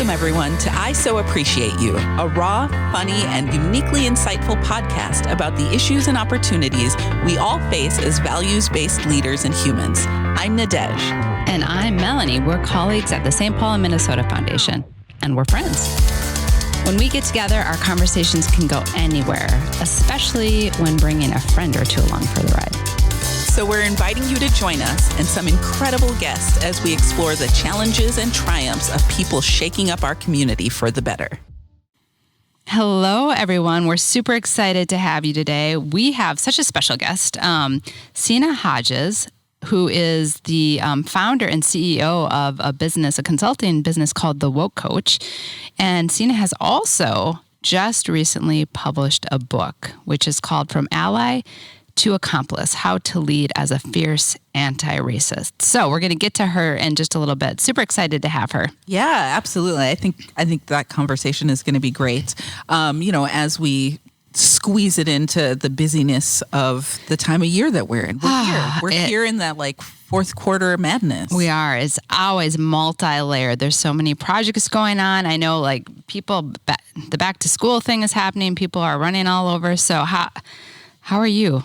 Welcome, everyone, to I So Appreciate You, a raw, funny, and uniquely insightful podcast about the issues and opportunities we all face as values-based leaders and humans. I'm Nadege. And I'm Melanie. We're colleagues at the St. Paul and Minnesota Foundation, and we're friends. When we get together, our conversations can go anywhere, especially when bringing a friend or two along for the ride. So we're inviting you to join us and some incredible guests as we explore the challenges and triumphs of people shaking up our community for the better. Hello, everyone. We're super excited to have you today. We have such a special guest, Seena Hodges, who is the founder and CEO of a consulting business called The Woke Coach. And Seena has also just recently published a book, which is called From Ally to Accomplice, How to Lead as a Fierce Anti-Racist. So we're going to get to her in just a little bit. Super excited to have her. Yeah, absolutely. I think that conversation is going to be great. As we squeeze it into the busyness of the time of year that we're in. We're here in that fourth quarter madness. We are. It's always multi-layered. There's so many projects going on. I know people, the back to school thing is happening. People are running all over. So how are you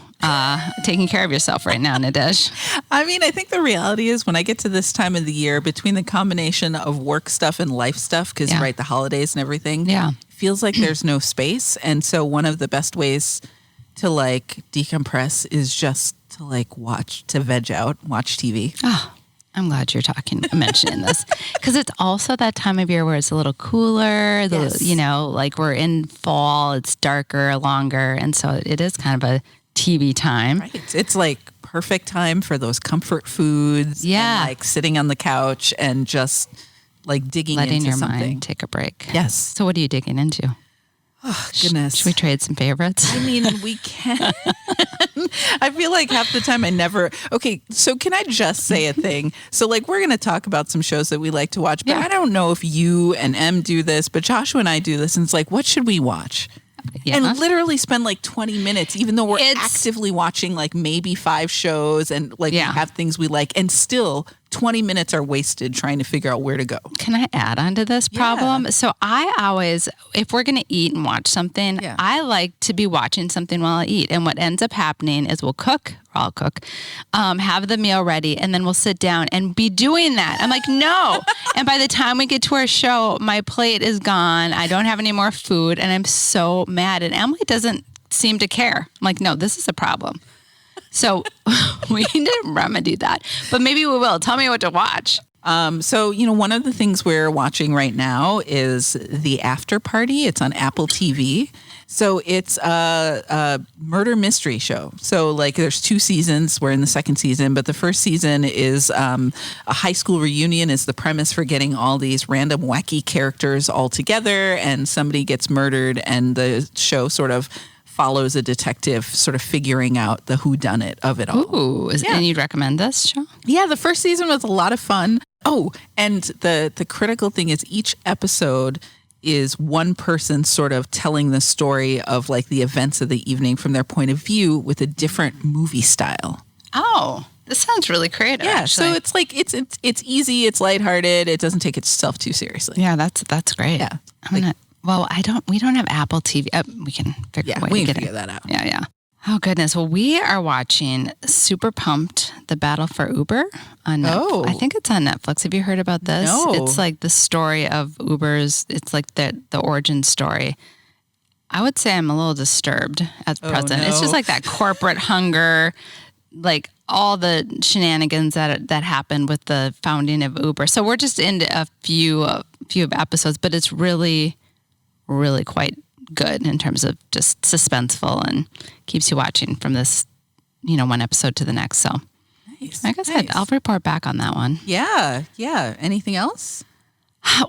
taking care of yourself right now, Nadege? I mean, I think the reality is when I get to this time of the year, between the combination of work stuff and life stuff, because the holidays and everything, feels like there's no space. And so one of the best ways to decompress is just to veg out, watch TV. Oh, I'm glad you're mentioning this, because it's also that time of year where it's a little cooler, we're in fall, it's darker, longer. And so it is kind of a TV time. Right. It's perfect time for those comfort foods. Yeah. And sitting on the couch and just digging letting into your something. Mind take a break. Yes. So what are you digging into? Oh, goodness. Should we trade some favorites? I mean, we can. I feel like half the time I never. Okay, so can I just say a thing? So we're going to talk about some shows that we like to watch, but I don't know if you and Em do this, but Joshua and I do this. And it's what should we watch? Yeah. And literally spend 20 minutes, even though we're actively watching maybe 5 shows and we have things we like, and still 20 minutes are wasted trying to figure out where to go. Can I add on to this problem? So I always, if we're going to eat and watch something, I like to be watching something while I eat. And what ends up happening is I'll cook, have the meal ready, and then we'll sit down and be doing that. I'm no. And by the time we get to our show, my plate is gone. I don't have any more food, and I'm so mad. And Emily doesn't seem to care. I'm no, this is a problem. So we need to remedy that. But maybe we will. Tell me what to watch. One of the things we're watching right now is The After Party. It's on Apple TV. So it's a murder mystery show. So there's 2 seasons. We're in the 2nd season, but the first season is a high school reunion is the premise for getting all these random wacky characters all together, and somebody gets murdered, and the show sort of follows a detective sort of figuring out the whodunit of it all. Ooh, and you'd recommend this show? Yeah, the first season was a lot of fun. Oh, and the critical thing is each episode is one person sort of telling the story of the events of the evening from their point of view with a different movie style. Oh, this sounds really creative. Yeah, actually. so it's easy, it's lighthearted, it doesn't take itself too seriously. Yeah, that's great. Yeah. We don't have Apple TV. We can figure a way to get that out. Yeah. Oh, goodness. Well, we are watching Super Pumped, The Battle for Uber on Netflix. Oh. I think it's on Netflix. Have you heard about this? No. It's the story of Uber's, it's the origin story. I would say I'm a little disturbed at present. No. It's just that corporate hunger, all the shenanigans that happened with the founding of Uber. So we're just into a few episodes, but it's really, really quite good in terms of just suspenseful and keeps you watching from this, one episode to the next. So like I said, I'll report back on that one. Yeah. Anything else?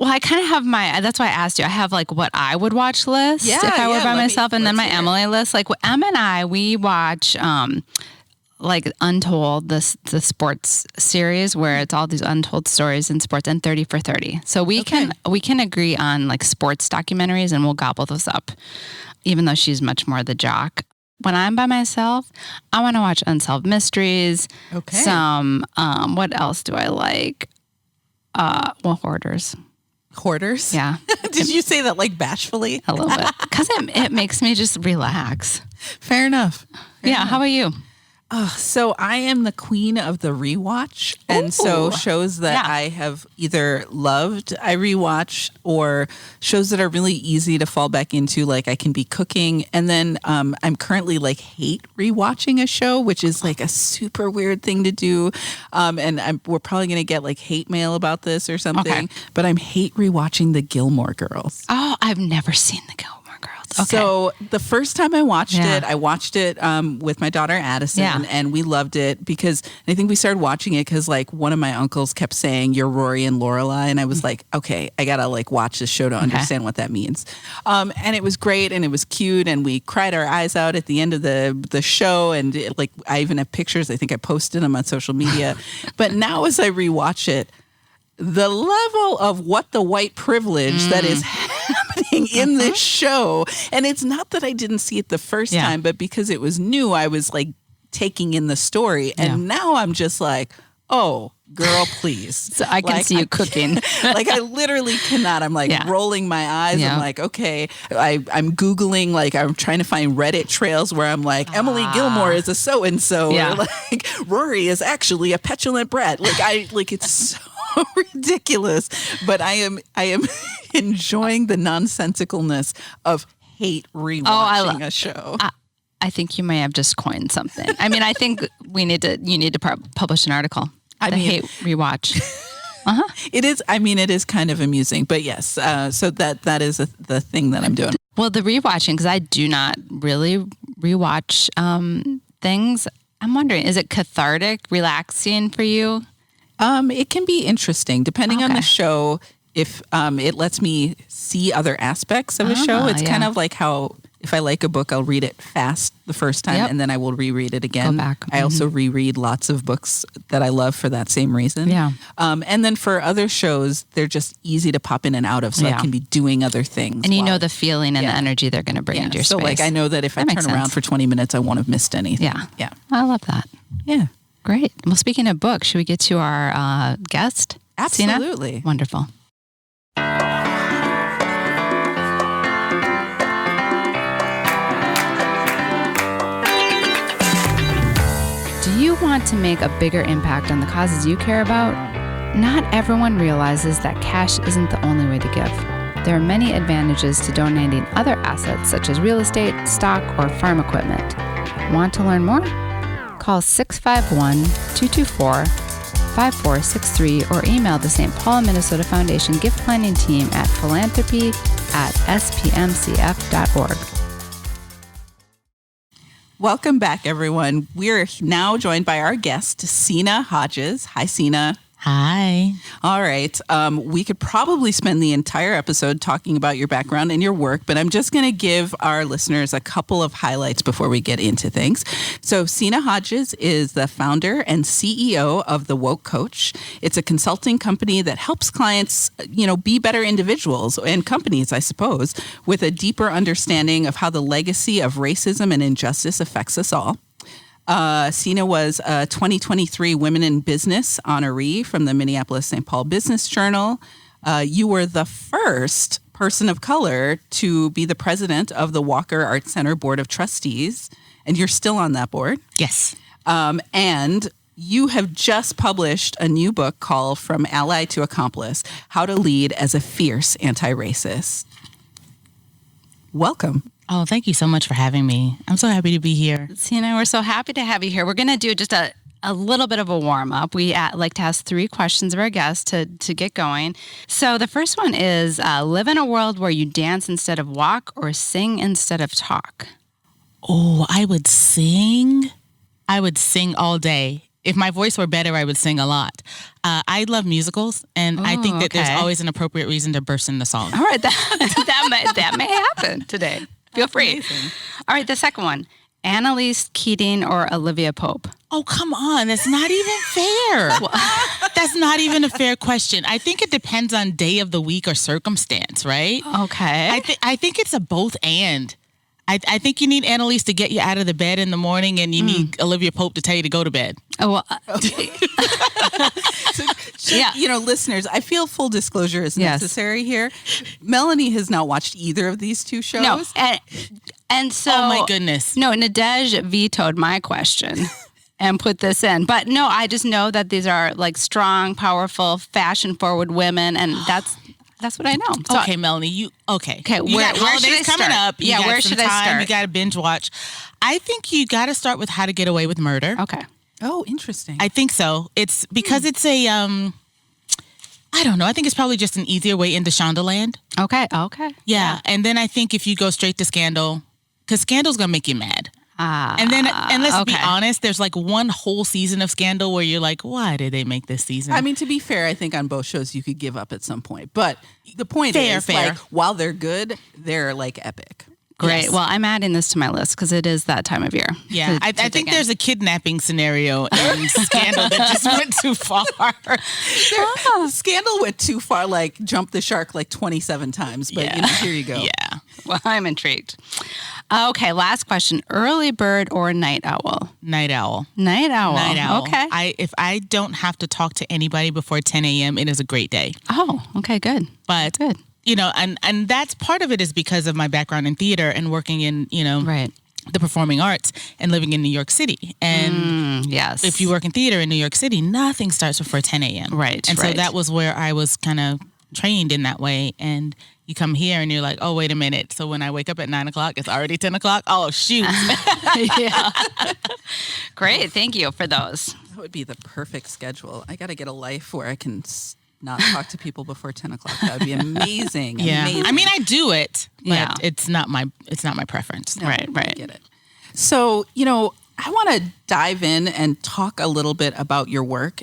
Well, I kind of have that's why I asked you. I have what I would watch list if I were by myself, and then my Emily list. Em and I, we watch Untold, the sports series where it's all these untold stories in sports, and 30 for 30. So we can agree on sports documentaries, and we'll gobble those up, even though she's much more the jock. When I'm by myself, I want to watch Unsolved Mysteries. Okay. Some, what else do I like? Hoarders. Hoarders? Yeah. Did you say that like bashfully? A little bit. Because it makes me just relax. Fair enough. Fair enough. How about you? So I am the queen of the rewatch. And so shows that I have either loved, I rewatch, or shows that are really easy to fall back into, like I can be cooking. And then I'm currently like hate rewatching a show, which is like a super weird thing to do. And we're probably going to get like hate mail about this or something. Okay. But I'm hate rewatching the Gilmore Girls. Oh, I've never seen the Gilmore Girls. Okay. So the first time I watched it with my daughter Addison, and we loved it because I think we started watching it because like one of my uncles kept saying you're Rory and Lorelai, and I was like, okay, I gotta like watch this show to understand what that means. And it was great and it was cute, and we cried our eyes out at the end of the show, and I even have pictures. I think I posted them on social media. But now as I rewatch it, the level of what the white privilege that is happening in this show, and it's not that I didn't see it the first time, but because it was new, I was like taking in the story, and now I'm just like, oh, girl, please. So I can see you cooking. Like I literally cannot. I'm like rolling my eyes. I'm like, okay. I'm Googling, like I'm trying to find Reddit trails where I'm like, Emily Gilmore is a so-and-so. Or like Rory is actually a petulant brat. Like it's so ridiculous. But I am enjoying the nonsensicalness of hate rewatching a show. I think you may have just coined something. I mean, I think you need to publish an article. Hate rewatch. It is. I mean, it is kind of amusing, but yes. So that is the thing that I'm doing. Well, the rewatching, because I do not really rewatch things. I'm wondering, is it cathartic, relaxing for you? It can be interesting depending on the show. If it lets me see other aspects of a show, it's kind of like how if I like a book, I'll read it fast the first time and then I will reread it again. Go back. I also reread lots of books that I love for that same reason. Yeah. And then for other shows, they're just easy to pop in and out of, so I can be doing other things. And you know the feeling and the energy they're going to bring into your space. So like I know that if I turn around for 20 minutes, I won't have missed anything. Yeah. Yeah. I love that. Yeah. Great. Well, speaking of books, should we get to our guest? Absolutely. Seena? Wonderful. Do you want to make a bigger impact on the causes you care about? Not everyone realizes that cash isn't the only way to give. There are many advantages to donating other assets such as real estate, stock, or farm equipment. Want to learn more? Call 651-224-5463 or email the St. Paul, Minnesota Foundation Gift Planning Team at philanthropy@spmcf.org. Welcome back, everyone. We're now joined by our guest, Seena Hodges. Hi, Seena. Hi. All right. We could probably spend the entire episode talking about your background and your work, but I'm just going to give our listeners a couple of highlights before we get into things. So Seena Hodges is the founder and CEO of The Woke Coach. It's a consulting company that helps clients, be better individuals and companies, I suppose, with a deeper understanding of how the legacy of racism and injustice affects us all. Seena was a 2023 Women in Business honoree from the Minneapolis-St. Paul Business Journal. You were the first person of color to be the president of the Walker Art Center Board of Trustees, and you're still on that board. Yes. And you have just published a new book called From Ally to Accomplice, How to Lead as a Fierce Anti-Racist. Welcome. Oh, thank you so much for having me. I'm so happy to be here. Seena, we're so happy to have you here. We're going to do just a little bit of a warm-up. We like to ask 3 questions of our guests to get going. So the first one is, live in a world where you dance instead of walk or sing instead of talk. Oh, I would sing. I would sing all day. If my voice were better, I would sing a lot. I love musicals, and I think that there's always an appropriate reason to burst into song. All right, that may happen today. Feel free. Amazing. All right, the second one. Annalise Keating or Olivia Pope? Oh, come on. That's not even fair. That's not even a fair question. I think it depends on day of the week or circumstance, right? Okay. I think it's a both and. I think you need Annalise to get you out of the bed in the morning, and you need Olivia Pope to tell you to go to bed. Oh, well, listeners, I feel full disclosure is necessary here. Melanie has not watched either of these two shows. No, and so... Oh, my goodness. No, Nadege vetoed my question and put this in. But no, I just know that these are like strong, powerful, fashion-forward women, and that's what I know. So, okay, Melanie, Okay, where should I start? Coming up. Yeah, where should I start? You got to binge watch. I think you got to start with How to Get Away with Murder. Okay. Oh, interesting. I think so. It's because it's a, I don't know. I think it's probably just an easier way into Shondaland. Okay. Yeah. And then I think if you go straight to Scandal, because Scandal's going to make you mad. And let's be honest, there's like one whole season of Scandal where you're like, why did they make this season? I mean, to be fair, I think on both shows you could give up at some point. But the point is, like, while they're good, they're like epic. Great. Yes. Well, I'm adding this to my list because it is that time of year. Yeah. I think there's a kidnapping scenario in Scandal that just went too far. Scandal went too far, like jumped the shark like 27 times. But here you go. Yeah. Well, I'm intrigued. Okay, last question. Early bird or night owl? Night owl. Night owl. Night owl. Okay. If I don't have to talk to anybody before 10 a.m., it is a great day. Oh, okay, good. But good. And that's part of it is because of my background in theater and working in, right. the performing arts and living in New York City. And yes, if you work in theater in New York City, nothing starts before 10 a.m. Right. And so that was where I was kind of trained in that way. And you come here and you're like, oh, wait a minute. So when I wake up at 9 o'clock, it's already 10 o'clock. Oh, shoot. Yeah. Great. Thank you for those. That would be the perfect schedule. I got to get a life where I can not talk to people before 10 o'clock. That would be amazing. Yeah. Amazing. I mean, I do it, but it's not my preference. No, right. I get it. So, I want to dive in and talk a little bit about your work.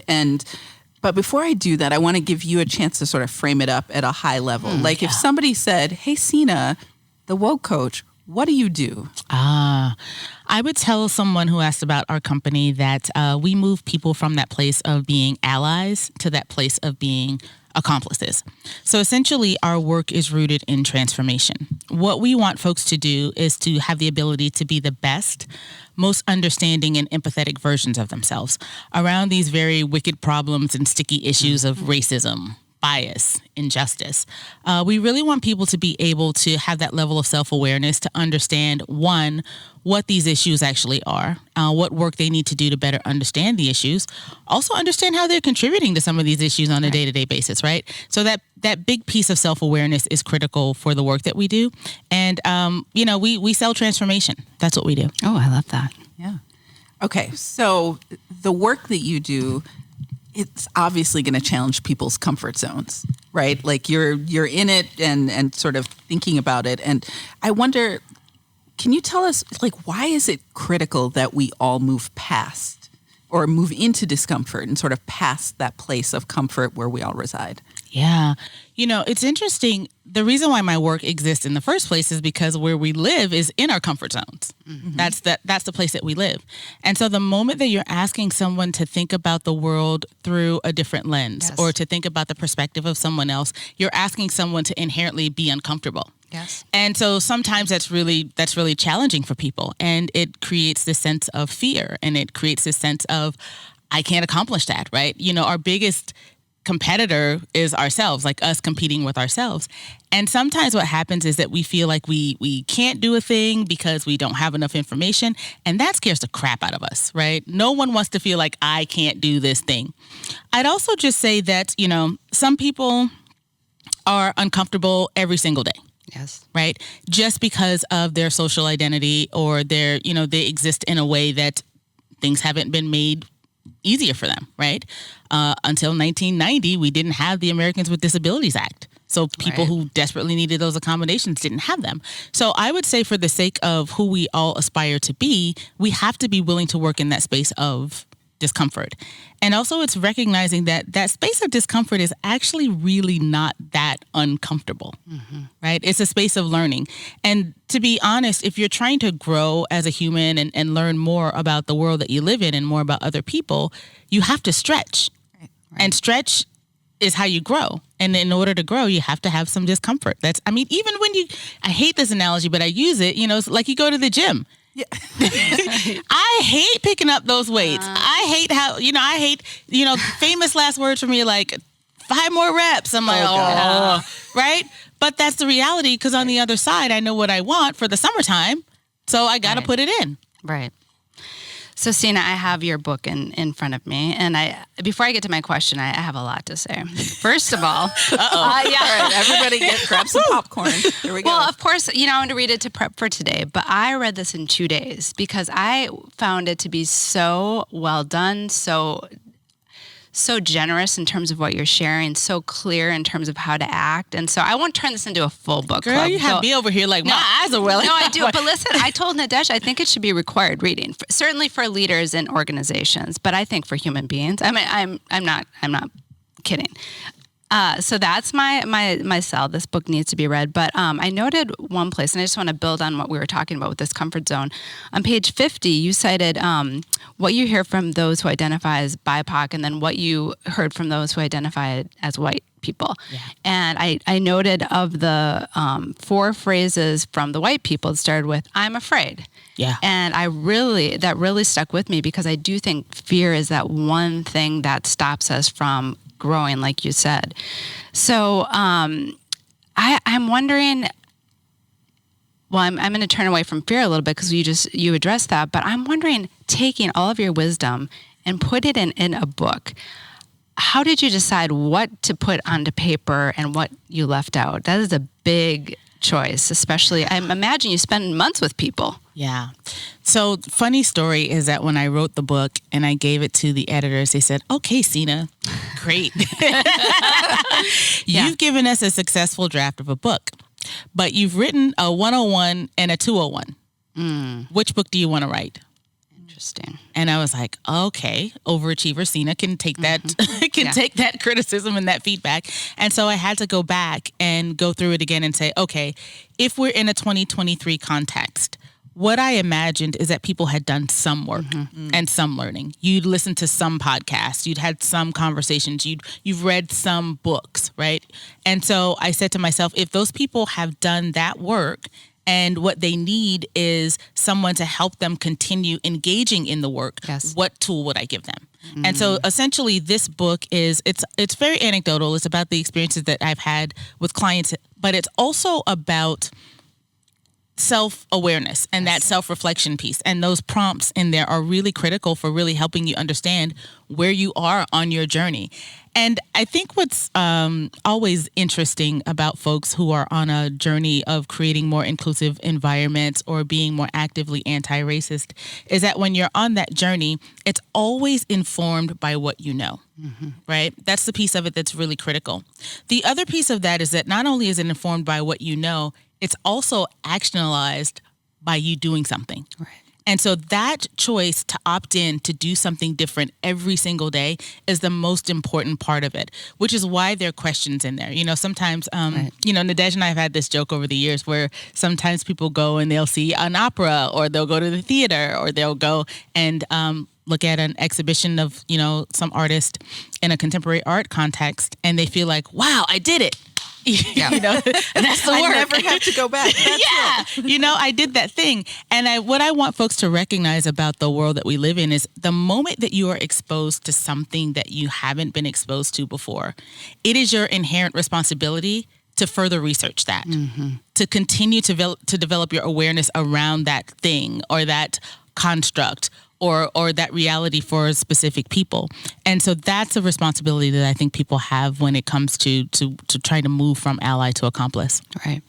But before I do that, I want to give you a chance to sort of frame it up at a high level. If somebody said, hey, Seena, the woke coach, what do you do? I would tell someone who asked about our company that we move people from that place of being allies to that place of being accomplices. So essentially, our work is rooted in transformation. What we want folks to do is to have the ability to be the best, most understanding and empathetic versions of themselves around these very wicked problems and sticky issues of racism, bias, injustice. We really want people to be able to have that level of self-awareness to understand, one, what these issues actually are, what work they need to do to better understand the issues, also understand how they're contributing to some of these issues on a day-to-day basis, right? So that big piece of self-awareness is critical for the work that we do. And, we sell transformation. That's what we do. Oh, I love that. Yeah. Okay, so the work that you do, it's obviously going to challenge people's comfort zones, right? Like you're in it and sort of thinking about it. And I wonder, can you tell us, like, why is it critical that we all move past or move into discomfort and sort of past that place of comfort where we all reside? Yeah. It's interesting. The reason why my work exists in the first place is because where we live is in our comfort zones. Mm-hmm. That's the place that we live. And so the moment that you're asking someone to think about the world through a different lens or to think about the perspective of someone else, you're asking someone to inherently be uncomfortable. Yes. And so sometimes that's really challenging for people. And it creates this sense of fear and it creates this sense of, I can't accomplish that, right? Our biggest competitor is ourselves, like us competing with ourselves. And sometimes what happens is that we feel like we can't do a thing because we don't have enough information. And that scares the crap out of us, right? No one wants to feel like I can't do this thing. I'd also just say that, some people are uncomfortable every single day. Yes. Right. Just because of their social identity or they exist in a way that things haven't been made easier for them. Right. Until 1990, we didn't have the Americans with Disabilities Act. So people who desperately needed those accommodations didn't have them. So I would say for the sake of who we all aspire to be, we have to be willing to work in that space of discomfort. And also it's recognizing that space of discomfort is actually really not that uncomfortable, right? It's a space of learning. And to be honest, if you're trying to grow as a human and learn more about the world that you live in and more about other people, you have to stretch. Right. And stretch is how you grow. And in order to grow, you have to have some discomfort. Even when I hate this analogy, but I use it, it's like you go to the gym. Yeah. I hate picking up those weights. I hate how, famous last words for me, like 5 more reps. I'm like, right? But that's the reality, because on the other side, I know what I want for the summertime. So I got to put it in. Right. So, Seena, I have your book in front of me, and before I get to my question, I have a lot to say. First of all, all right, everybody grab some popcorn. Here we go. Well, of course, I want to read it to prep for today, but I read this in 2 days because I found it to be so well done, so generous in terms of what you're sharing, so clear in terms of how to act. And so I won't turn this into a full book club. Girl, you have me over here like my eyes are welling. No, I do. But listen, I told Nadege, I think it should be required reading, certainly for leaders in organizations, but I think for human beings. I mean, I'm not kidding. So that's my sell. This book needs to be read. But I noted one place, and I just want to build on what we were talking about with this comfort zone. On page 50, you cited what you hear from those who identify as BIPOC, and then what you heard from those who identify as white people. Yeah. And I noted of the 4 phrases from the white people, it started with, "I'm afraid." Yeah. And that really stuck with me, because I do think fear is that one thing that stops us from growing, like you said. So I'm wondering, well, I'm going to turn away from fear a little bit, because you addressed that, but I'm wondering, taking all of your wisdom and put it in a book, how did you decide what to put onto paper and what you left out? That is a big choice, especially, I imagine you spend months with people. Yeah. So funny story is that when I wrote the book and I gave it to the editors, they said, "Okay, Seena, great. You've given us a successful draft of a book, but you've written a 101 and a 201. Which book do you want to write?" Interesting. And I was like, okay, overachiever Seena can take that take that criticism and that feedback. And so I had to go back and go through it again and say, okay, if we're in a 2023 context, what I imagined is that people had done some work and some learning. You'd listened to some podcasts, you'd had some conversations, you've read some books, right? And so I said to myself, if those people have done that work, and what they need is someone to help them continue engaging in the work, what tool would I give them? And so essentially this book it's very anecdotal. It's about the experiences that I've had with clients, but it's also about self-awareness and that self-reflection piece. And those prompts in there are really critical for really helping you understand where you are on your journey. And I think what's always interesting about folks who are on a journey of creating more inclusive environments or being more actively anti-racist is that when you're on that journey, it's always informed by what you know, right? That's the piece of it that's really critical. The other piece of that is that not only is it informed by what you know, it's also actionalized by you doing something. Right. And so that choice to opt in to do something different every single day is the most important part of it, which is why there are questions in there. Sometimes, Nadege and I have had this joke over the years where sometimes people go and they'll see an opera, or they'll go to the theater, or they'll go and look at an exhibition of, some artist in a contemporary art context, and they feel like, wow, I did it. And that's the work. I never have to go back. That's it. I did that thing. And what I want folks to recognize about the world that we live in is the moment that you are exposed to something that you haven't been exposed to before, it is your inherent responsibility to further research that, to continue to develop your awareness around that thing or that construct or that reality for specific people. And so that's a responsibility that I think people have when it comes to trying to move from ally to accomplice. Right.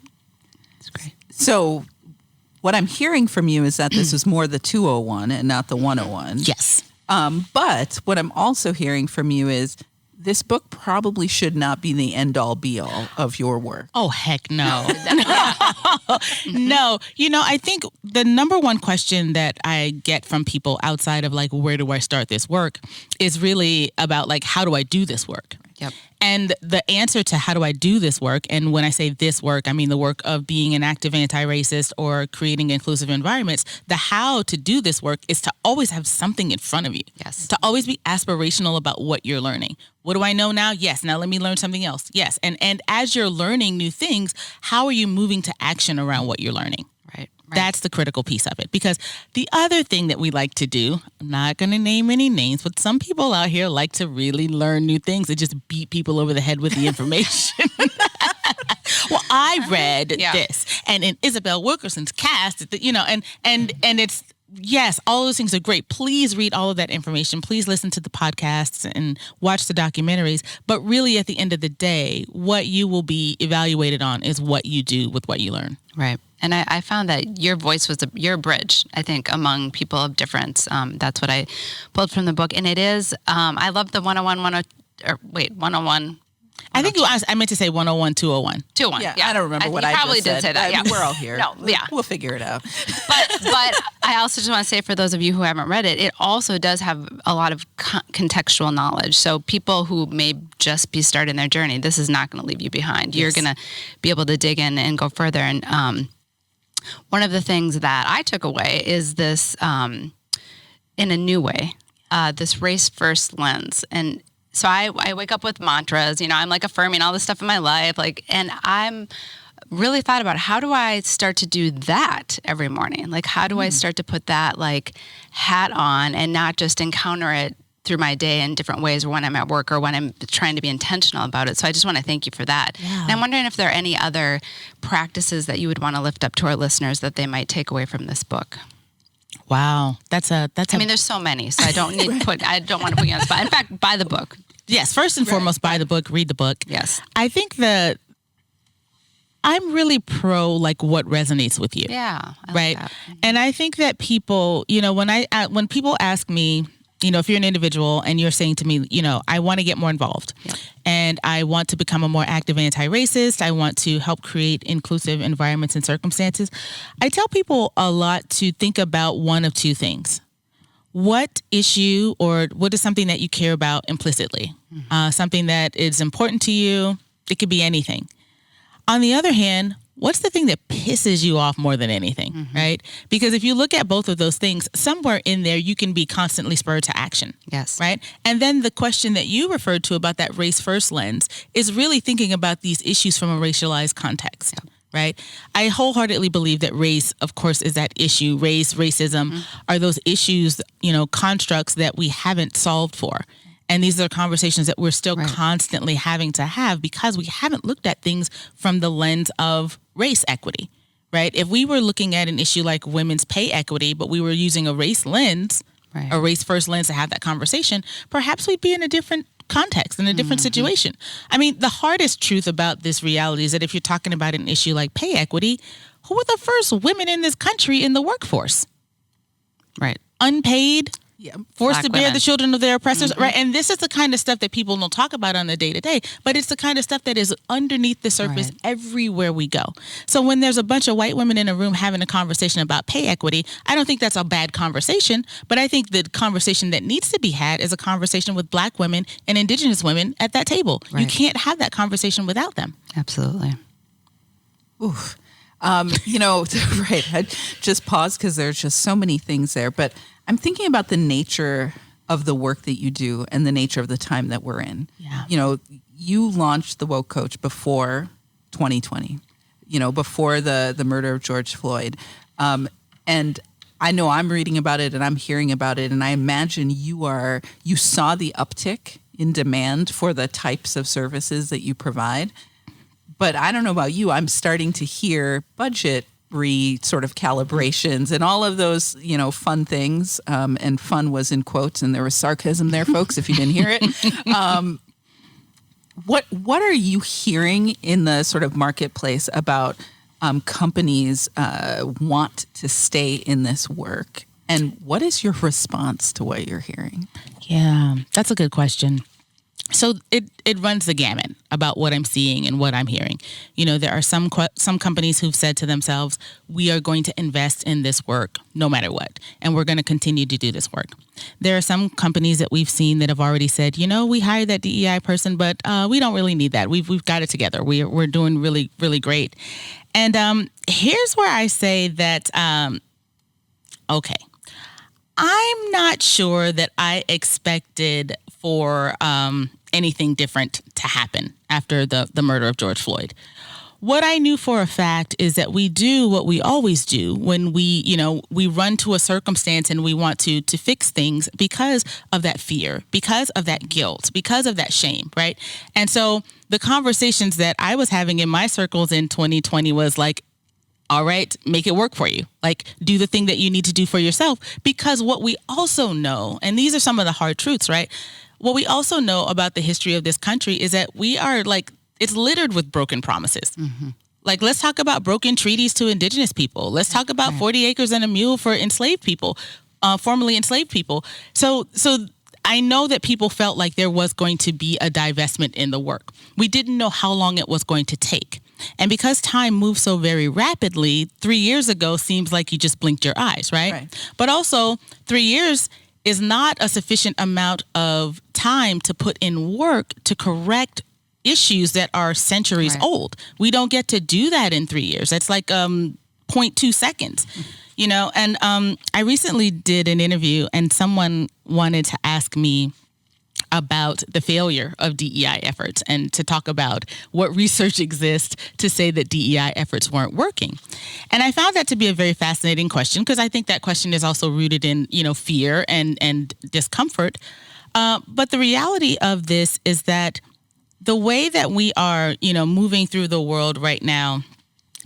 That's great. So what I'm hearing from you is that this is more the 201 and not the 101. Yes. But what I'm also hearing from you is this book probably should not be the end all be all of your work. Oh, heck no. No. I think the number one question that I get from people outside of where do I start this work is really about how do I do this work? Yep. And the answer to how do I do this work, and when I say this work, I mean the work of being an active anti-racist or creating inclusive environments, the how to do this work is to always have something in front of you. Yes. To always be aspirational about what you're learning. What do I know now? Yes. Now let me learn something else. Yes. And as you're learning new things, how are you moving to action around what you're learning? Right. Right. That's the critical piece of it. Because the other thing that we like to do, I'm not going to name any names, but some people out here like to really learn new things and just beat people over the head with the information. Well, I read this, and in Isabel Wilkerson's cast, and it's, yes, all those things are great. Please read all of that information. Please listen to the podcasts and watch the documentaries. But really, at the end of the day, what you will be evaluated on is what you do with what you learn. Right. And I found that your voice was your bridge, I think, among people of difference. That's what I pulled from the book. And it is, I love the 101. I think I meant to say 101, 201. 201. Yeah, I don't remember what I just said. probably did say that. I mean, we're all here. No, yeah. We'll figure it out. But I also just want to say, for those of you who haven't read it, it also does have a lot of contextual knowledge. So people who may just be starting their journey, this is not going to leave you behind. Yes. You're going to be able to dig in and go further. And one of the things that I took away is this, in a new way, this race first lens. And so I wake up with mantras, I'm like affirming all this stuff in my life, and I'm really thought about how do I start to do that every morning? Like, how do I start to put that hat on and not just encounter it through my day in different ways, or when I'm at work, or when I'm trying to be intentional about it. So I just want to thank you for that. Yeah. And I'm wondering if there are any other practices that you would want to lift up to our listeners that they might take away from this book. Wow, I mean, there's so many, so I don't need I don't want to put you on the spot. In fact, buy the book. Yes, first and foremost, buy the book, read the book. Yes, I think that I'm really pro what resonates with you. Yeah, right. That. And I think that people, when people ask me, if you're an individual and you're saying to me, I want to get more involved, and I want to become a more active anti-racist, I want to help create inclusive environments and circumstances, I tell people a lot to think about one of two things. What issue or what is something that you care about implicitly? Something that is important to you. It could be anything. On the other hand, what's the thing that pisses you off more than anything, right? Because if you look at both of those things, somewhere in there, you can be constantly spurred to action. Yes. Right? And then the question that you referred to about that race first lens is really thinking about these issues from a racialized context. Yep. Right? I wholeheartedly believe that race, of course, is that issue. Race, racism are those issues, constructs that we haven't solved for. And these are conversations that we're still constantly having to have because we haven't looked at things from the lens of race equity, right? If we were looking at an issue like women's pay equity, but we were using a race lens, a race first lens to have that conversation, perhaps we'd be in a different context, in a different situation. I mean, the hardest truth about this reality is that if you're talking about an issue like pay equity, who were the first women in this country in the workforce? Right. Unpaid, forced Black to bear women. the children of their oppressors, right? And this is the kind of stuff that people don't talk about on the day-to-day, but it's the kind of stuff that is underneath the surface everywhere we go. So when there's a bunch of white women in a room having a conversation about pay equity, I don't think that's a bad conversation, but I think the conversation that needs to be had is a conversation with Black women and Indigenous women at that table. Right. You can't have that conversation without them. Absolutely. Oof. Right. I just pause because there's just so many things there, but I'm thinking about the nature of the work that you do and the nature of the time that we're in. Yeah. You launched the Woke Coach before 2020, before the murder of George Floyd. And I know I'm reading about it and I'm hearing about it. And I imagine you saw the uptick in demand for the types of services that you provide. But I don't know about you. I'm starting to hear budget sort of calibrations and all of those, fun things. And fun was in quotes and there was sarcasm there, folks, if you didn't hear it. What are you hearing in the sort of marketplace about companies want to stay in this work? And what is your response to what you're hearing? Yeah, that's a good question. So it runs the gamut about what I'm seeing and what I'm hearing. There are some companies who've said to themselves, we are going to invest in this work no matter what, and we're going to continue to do this work. There are some companies that we've seen that have already said, we hired that DEI person, but we don't really need that. We've got it together. We're doing really, really great. And here's where I say that, okay, I'm not sure that I expected for anything different to happen after the murder of George Floyd. what I knew for a fact is that we do what we always do when we run to a circumstance and we want to fix things because of that fear, because of that guilt, because of that shame, right? And so the conversations that I was having in my circles in 2020 was like, all right, make it work for you. Like, do the thing that you need to do for yourself. Because what we also know, and these are some of the hard truths, right? What we also know about the history of this country is that we are like, it's littered with broken promises. Mm-hmm. Like, let's talk about broken treaties to indigenous people. Let's talk about 40 acres and a mule for enslaved people, formerly enslaved people. So I know that people felt like there was going to be a divestment in the work. We didn't know how long it was going to take. And because time moves so very rapidly, 3 years ago seems like you just blinked your eyes, right? But also 3 years is not a sufficient amount of time to put in work to correct issues that are centuries old. We don't get to do that in 3 years. That's like 0.2 seconds, you know? And I recently did an interview and someone wanted to ask me about the failure of DEI efforts and to talk about what research exists to say that DEI efforts weren't working. And I found that to be a very fascinating question because I think that question is also rooted in, fear and discomfort. But the reality of this is that the way that we are, moving through the world right now,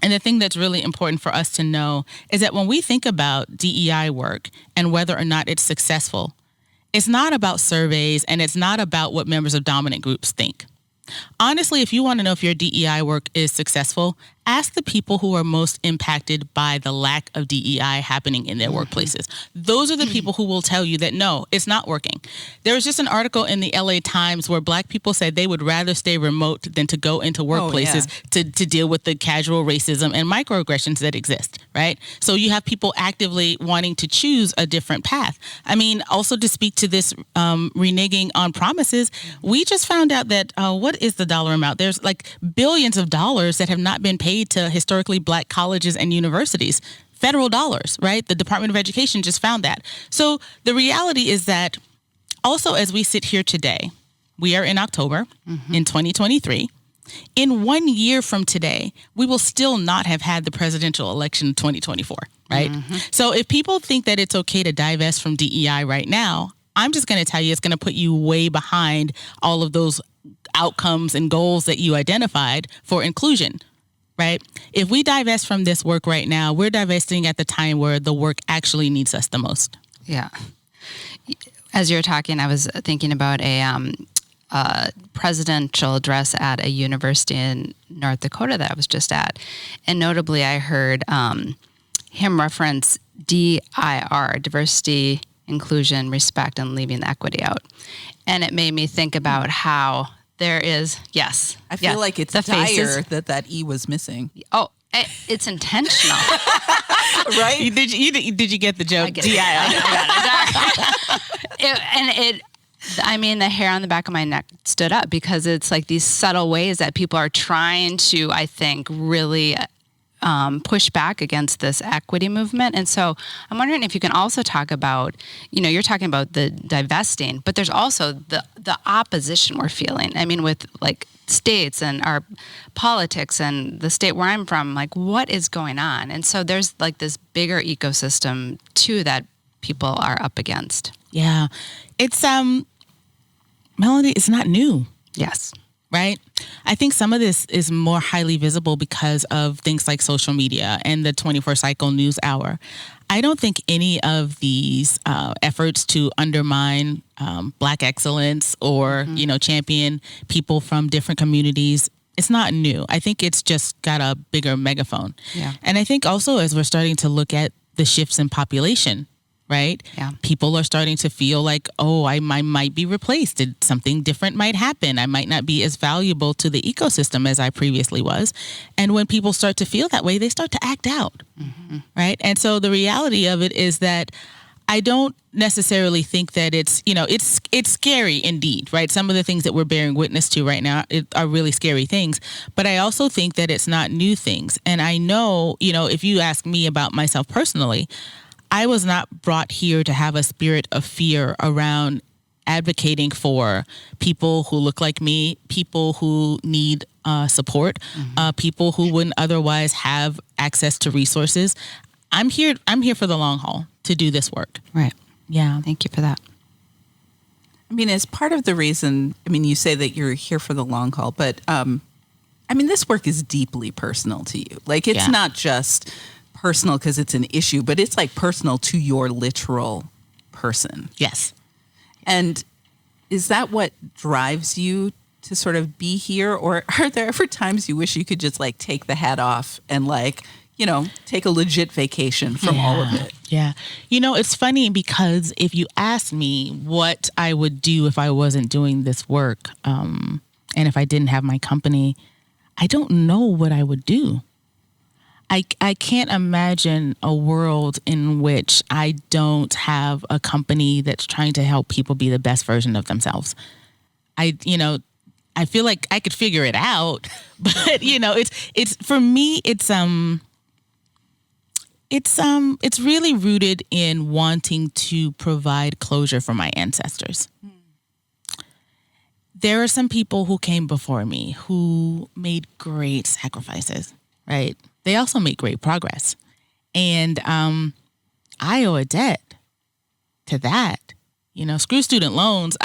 and the thing that's really important for us to know is that when we think about DEI work and whether or not it's successful, it's not about surveys and it's not about what members of dominant groups think. Honestly, if you want to know if your DEI work is successful, ask the people who are most impacted by the lack of DEI happening in their workplaces. Those are the people who will tell you that, no, it's not working. There was just an article in the LA Times where Black people said they would rather stay remote than to go into workplaces to deal with the casual racism and microaggressions that exist, right? So you have people actively wanting to choose a different path. I mean, also to speak to this reneging on promises, we just found out that, what is the dollar amount? There's like billions of dollars that have not been paid to historically Black colleges and universities, federal dollars, right? The Department of Education just found that. So the reality is that also as we sit here today, we are in October in 2023. In 1 year from today, we will still not have had the presidential election in 2024, right? So if people think that it's okay to divest from DEI right now, I'm just going to tell you it's going to put you way behind all of those outcomes and goals that you identified for inclusion. Right? If we divest from this work right now, we're divesting at the time where the work actually needs us the most. Yeah. As you're talking, I was thinking about a presidential address at a university in North Dakota that I was just at. And notably, I heard him reference DIR, diversity, inclusion, respect, and leaving the equity out. And it made me think about how there is, I feel like it's dire that E was missing. Oh, it's intentional. Right? Did you get the joke? I mean, the hair on the back of my neck stood up because it's like these subtle ways that people are trying to, I think, really push back against this equity movement. And so I'm wondering if you can also talk about, you're talking about the divesting, but there's also the opposition we're feeling. I mean, with like states and our politics and the state where I'm from, like what is going on? And so there's like this bigger ecosystem too that people are up against. Yeah. It's, Melanie, it's not new. Yes. Right? I think some of this is more highly visible because of things like social media and the 24 cycle news hour. I don't think any of these efforts to undermine Black excellence or, champion people from different communities, it's not new. I think it's just got a bigger megaphone. Yeah. And I think also as we're starting to look at the shifts in population, right? Yeah. People are starting to feel like, I might be replaced. Something different might happen. I might not be as valuable to the ecosystem as I previously was. And when people start to feel that way, they start to act out, right? And so the reality of it is that I don't necessarily think that it's scary indeed, right? Some of the things that we're bearing witness to right now are really scary things. But I also think that it's not new things. And I know, if you ask me about myself personally, I was not brought here to have a spirit of fear around advocating for people who look like me, people who need support, people who wouldn't otherwise have access to resources. I'm here for the long haul to do this work. Right. Yeah. Thank you for that. I mean, as part of the reason, I mean, you say that you're here for the long haul, but I mean, this work is deeply personal to you. Like, it's not just personal because it's an issue, but it's like personal to your literal person. Yes. And is that what drives you to sort of be here? Or are there ever times you wish you could just like take the hat off and like, you know, take a legit vacation from all of it? Yeah. You know, it's funny because if you ask me what I would do if I wasn't doing this work, and if I didn't have my company, I don't know what I would do. I can't imagine a world in which I don't have a company that's trying to help people be the best version of themselves. I feel like I could figure it out, but you know, it's for me, it's really rooted in wanting to provide closure for my ancestors. There are some people who came before me who made great sacrifices, right? They also made great progress. And I owe a debt to that. You know, screw student loans.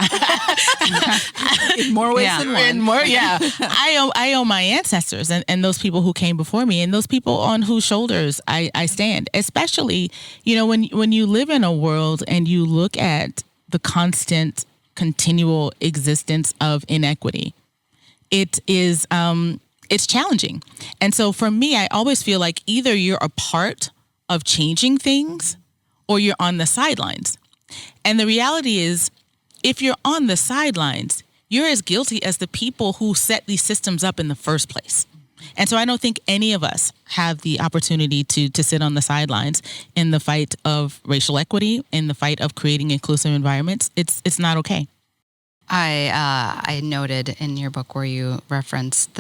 In more ways than one. I owe my ancestors and those people who came before me and those people on whose shoulders I stand. Especially, you know, when you live in a world and you look at the constant, continual existence of inequity, it is it's challenging. And so for me, I always feel like either you're a part of changing things or you're on the sidelines. And the reality is, if you're on the sidelines, you're as guilty as the people who set these systems up in the first place. And so I don't think any of us have the opportunity to sit on the sidelines in the fight of racial equity, in the fight of creating inclusive environments. It's not okay. I noted in your book where you referenced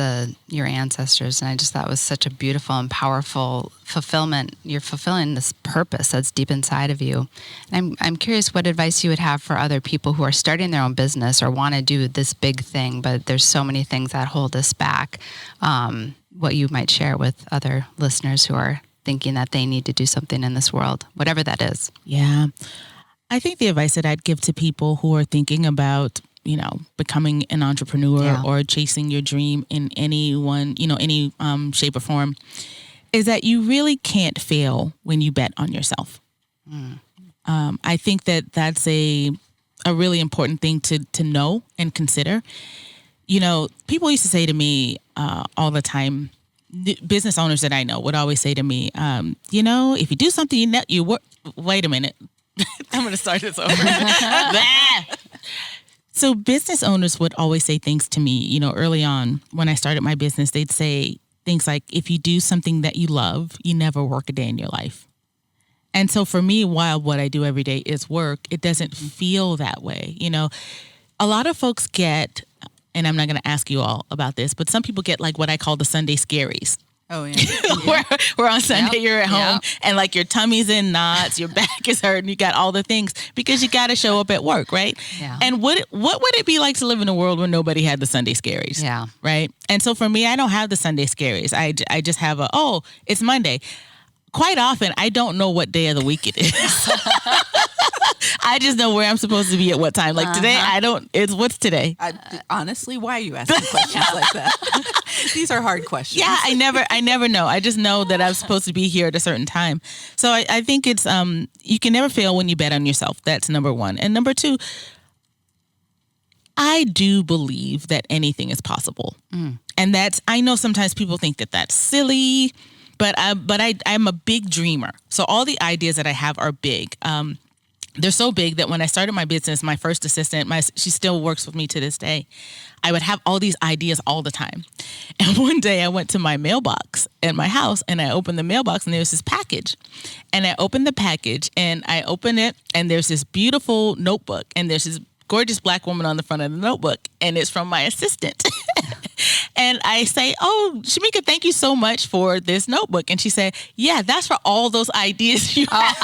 your ancestors, and I just thought it was such a beautiful and powerful fulfillment. You're fulfilling this purpose that's deep inside of you. And I'm curious what advice you would have for other people who are starting their own business or want to do this big thing, but there's so many things that hold us back. What you might share with other listeners who are thinking that they need to do something in this world, whatever that is. Yeah. I think the advice that I'd give to people who are thinking about, you know, becoming an entrepreneur or chasing your dream in any shape or form is that you really can't fail when you bet on yourself. I think that that's a really important thing to know and consider. You know, people used to say to me all the time, business owners that I know would always say to me, you know, if you do something, wait a minute. I'm going to start this over. So business owners would always say things to me, you know, early on when I started my business, they'd say things like, if you do something that you love, you never work a day in your life. And so for me, while what I do every day is work, it doesn't feel that way. You know, a lot of folks get, and I'm not going to ask you all about this, but some people get like what I call the Sunday scaries. Oh, yeah. where on Sunday you're at home and like your tummy's in knots, your back is hurting, you got all the things because you got to show up at work, right? Yeah. And what would it be like to live in a world where nobody had the Sunday scaries? Yeah. Right? And so for me, I don't have the Sunday scaries. I just have it's Monday. Quite often, I don't know what day of the week it is. I just know where I'm supposed to be at what time. Like today, what's today? Honestly, why are you asking questions like that? These are hard questions. Yeah, I never know. I just know that I'm supposed to be here at a certain time. So I think it's, you can never fail when you bet on yourself. That's number one. And number two, I do believe that anything is possible. And I know sometimes people think that that's silly, but I'm a big dreamer. So all the ideas that I have are big. They're so big that when I started my business, my first assistant, she still works with me to this day. I would have all these ideas all the time. And one day I went to my mailbox at my house and I opened the mailbox and there was this package. And I opened the package and I opened it and there's this beautiful notebook and there's this gorgeous Black woman on the front of the notebook and it's from my assistant. And I say, oh, Shamika, thank you so much for this notebook. And she said, yeah, that's for all those ideas you have.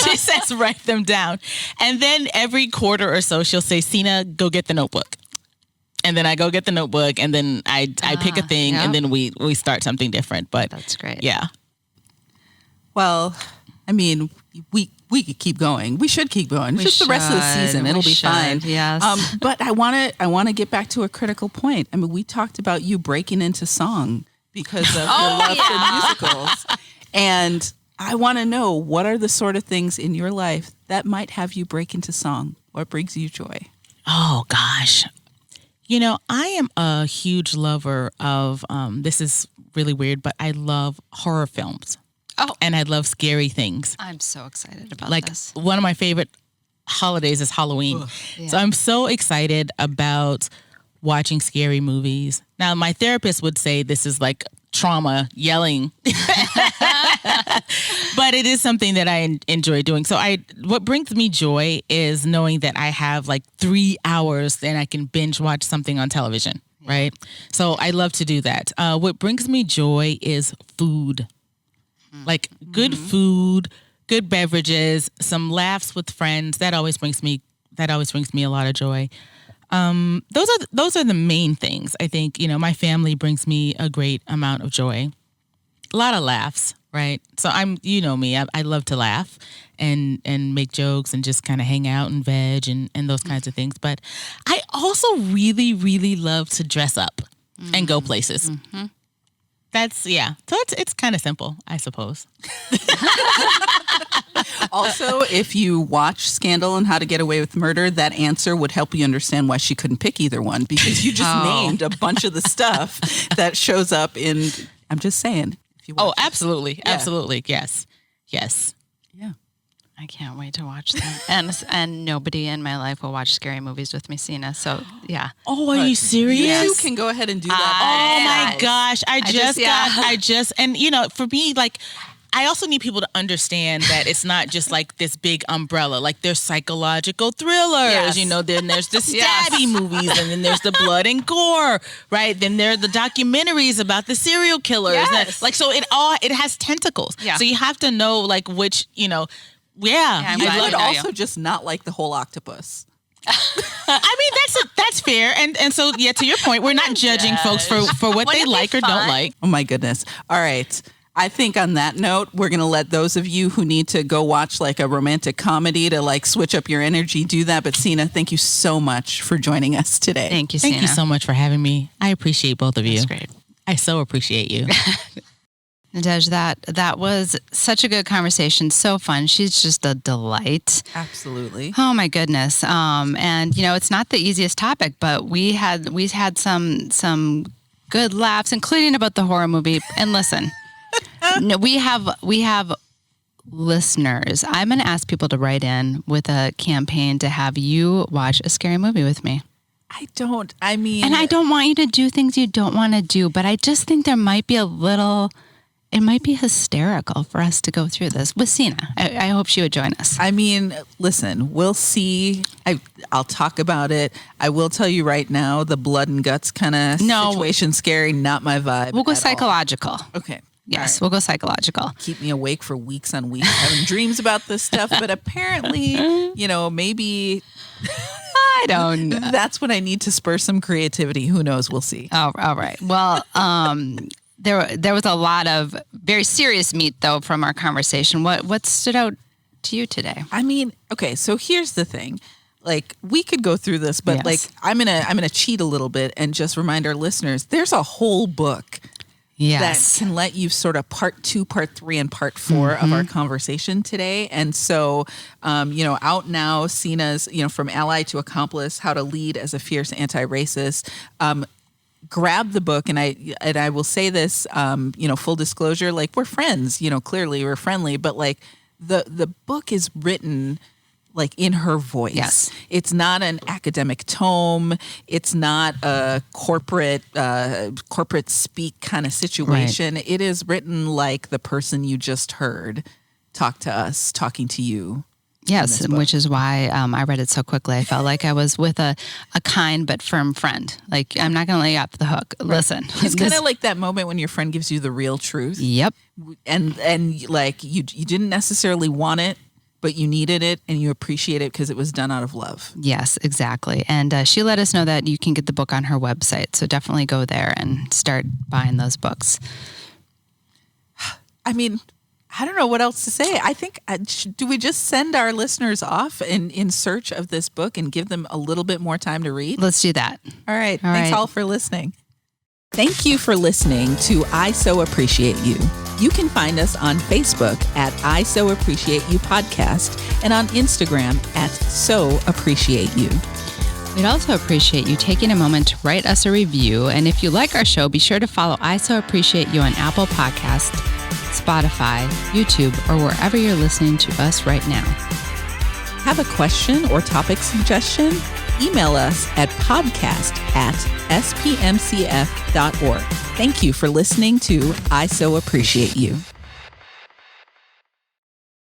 She says, write them down. And then every quarter or so, she'll say, Seena, go get the notebook. and then I go get the notebook, and then I pick a thing, and then we start something different. But that's great. Yeah. Well, I mean, we could keep going. We should keep going. Just the rest of the season. It'll be fine. Yes. But I want to get back to a critical point. I mean, we talked about you breaking into song because of your love for musicals. And I want to know, what are the sort of things in your life that might have you break into song? What brings you joy? Oh, gosh. You know, I am a huge lover of, this is really weird, but I love horror films. Oh. And I love scary things. I'm so excited about this. Like, one of my favorite holidays is Halloween. Yeah. So I'm so excited about watching scary movies. Now, my therapist would say this is like trauma yelling. But it is something that I enjoy doing. So what brings me joy is knowing that I have like 3 hours and I can binge watch something on television, right? So I love to do that. What brings me joy is food. Like good food, good beverages, some laughs with friends. That always brings me a lot of joy. Those are the main things. I think, you know, my family brings me a great amount of joy. A lot of laughs, right? So you know me, I love to laugh and make jokes and just kind of hang out and veg and those kinds of things. But I also really, really love to dress up and go places. Mm-hmm. So it's kind of simple, I suppose. Also, if you watch Scandal and How to Get Away with Murder, that answer would help you understand why she couldn't pick either one, because you just named a bunch of the stuff that shows up in, I'm just saying. If you watch absolutely. Yeah. Absolutely. Yes. Yeah. I can't wait to watch them. And nobody in my life will watch scary movies with me, Seena. So, yeah. Oh, are you serious? You can go ahead and do that. Oh, my gosh. And, you know, for me, like, I also need people to understand that it's not just like this big umbrella. Like, there's psychological thrillers, you know, then there's the stabby movies, and then there's the blood and gore, right? Then there are the documentaries about the serial killers. Yes. Like, so it has tentacles. Yeah. So you have to know, like, which, you know, you would also just not like the whole octopus. I mean, that's fair. And so, yeah, to your point, we're not judging folks for what they like or don't like. Oh, my goodness. All right. I think on that note, we're going to let those of you who need to go watch like a romantic comedy to like switch up your energy do that. But Seena, thank you so much for joining us today. Thank you, Seena. Thank you so much for having me. I appreciate both of you. That's great. I so appreciate you. Nadege, that was such a good conversation. So fun. She's just a delight. Absolutely. Oh my goodness. And you know, it's not the easiest topic, but we had some good laughs, including about the horror movie. And listen, no, we have listeners. I'm going to ask people to write in with a campaign to have you watch a scary movie with me. I don't want you to do things you don't want to do, but I just think there might be it might be hysterical for us to go through this with Seena. I hope she would join us. I mean, listen, we'll see. I'll talk about it. I will tell you right now, the blood and guts kind of situation, scary, not my vibe. We'll go psychological. All. Okay. Yes, we'll go psychological. Keep me awake for weeks on weeks, having dreams about this stuff. But apparently, you know, maybe I don't know. That's when I need to spur some creativity. Who knows? We'll see. Oh, all right. Well, there was a lot of very serious meat, though, from our conversation. What stood out to you today? I mean, okay, so here's the thing. Like, we could go through this, but like I'm gonna cheat a little bit and just remind our listeners, there's a whole book that can let you sort of part 2, part 3, and part 4 of our conversation today. And so, you know, out now, Seena's, you know, From Ally to Accomplice, How to Lead as a Fierce Anti-Racist. Grab the book, and I will say this, you know, full disclosure, like, we're friends, you know, clearly we're friendly, but like the book is written like in her voice. Yes. It's not an academic tome. It's not a corporate speak kind of situation. Right. It is written like the person you just heard talk to us, talking to you. Yes, which is why I read it so quickly. I felt like I was with a kind but firm friend. Like, I'm not going to lay you off the hook. Right. Listen. It's kind of like that moment when your friend gives you the real truth. Yep. And like you didn't necessarily want it, but you needed it and you appreciate it because it was done out of love. Yes, exactly. And she let us know that you can get the book on her website. So definitely go there and start buying those books. I mean, I don't know what else to say. I think, do we just send our listeners off in search of this book and give them a little bit more time to read? Let's do that. All right. Thanks all for listening. Thank you for listening to I So Appreciate You. You can find us on Facebook at I So Appreciate You Podcast and on Instagram at So Appreciate You. We'd also appreciate you taking a moment to write us a review. And if you like our show, be sure to follow I So Appreciate You on Apple Podcasts, Spotify, YouTube, or wherever you're listening to us right now. Have a question or topic suggestion? Email us at podcast@spmcf.org. Thank you for listening to I So Appreciate You.